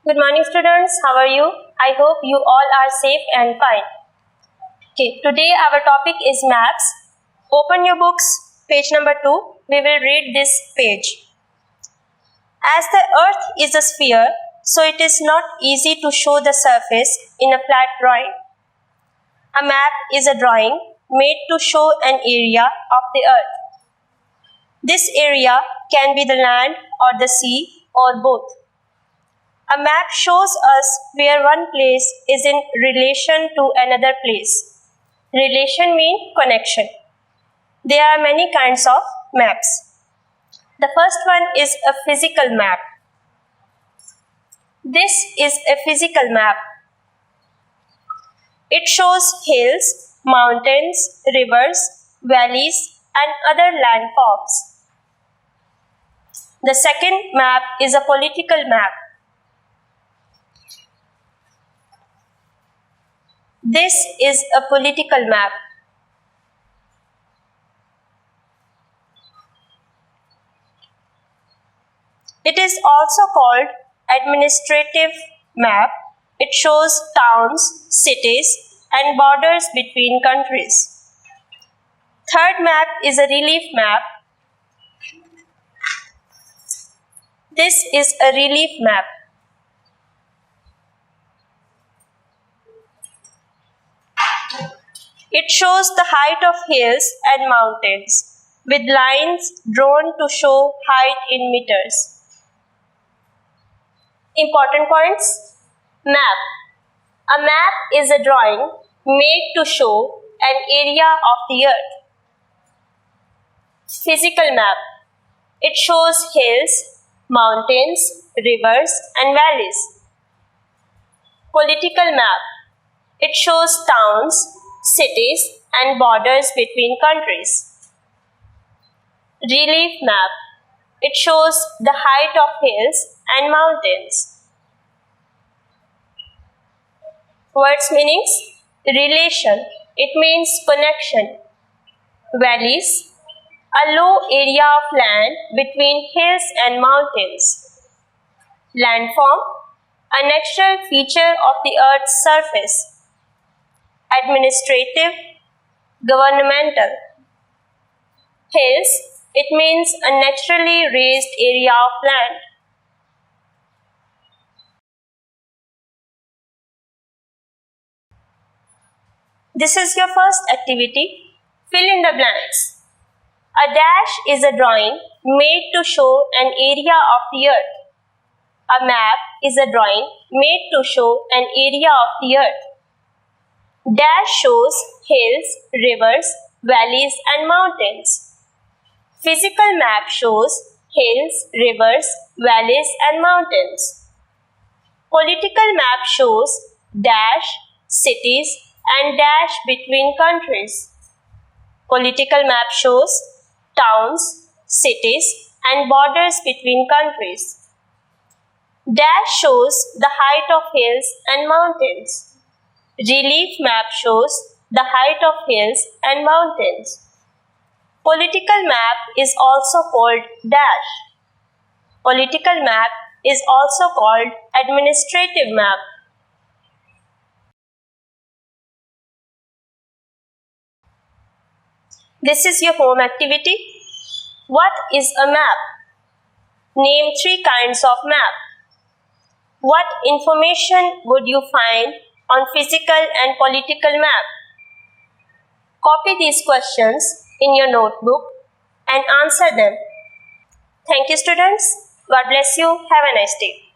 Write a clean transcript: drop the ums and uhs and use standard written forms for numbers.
Good morning students, how are you? I hope you all are safe and fine. Okay, today our topic is maps. Open your books, page number 2. We will read this page. As the earth is a sphere, so it is not easy to show the surface in a flat drawing. A map is a drawing made to show an area of the earth. This area can be the land or the sea or both. A map shows us where one place is in relation to another place. Relation means connection. There are many kinds of maps. The first one is a physical map. This is a physical map. It shows hills, mountains, rivers, valleys, and other landforms. The second map is a political map. This is a political map. It is also called administrative map. It shows towns, cities, and borders between countries. Third map is a relief map. This is a relief map. It shows the height of hills and mountains with lines drawn to show height in meters. Important points. Map. A map is a drawing made to show an area of the earth. Physical map. It shows hills, mountains, rivers, and valleys. Political map. It shows towns, cities, and borders between countries. Relief map. It shows the height of hills and mountains. Words meanings. Relation. It means connection. Valleys. A low area of land between hills and mountains. Landform. A natural feature of the earth's surface. Administrative, governmental. Hills. It means a naturally raised area of land. This is your first activity. Fill in the blanks. A dash is a drawing made to show an area of the earth. A map is a drawing made to show an area of the earth. Dash shows hills, rivers, valleys, and mountains. Physical map shows hills, rivers, valleys, and mountains. Political map shows dash, cities, and dash between countries. Political map shows towns, cities, and borders between countries. Dash shows the height of hills and mountains. Relief map shows the height of hills and mountains. Political map is also called dash. Political map is also called administrative map. This is your home activity. What is a map? Name 3 kinds of map. What information would you find on physical and political map? Copy these questions in your notebook and answer them. Thank you students. God bless you. Have a nice day.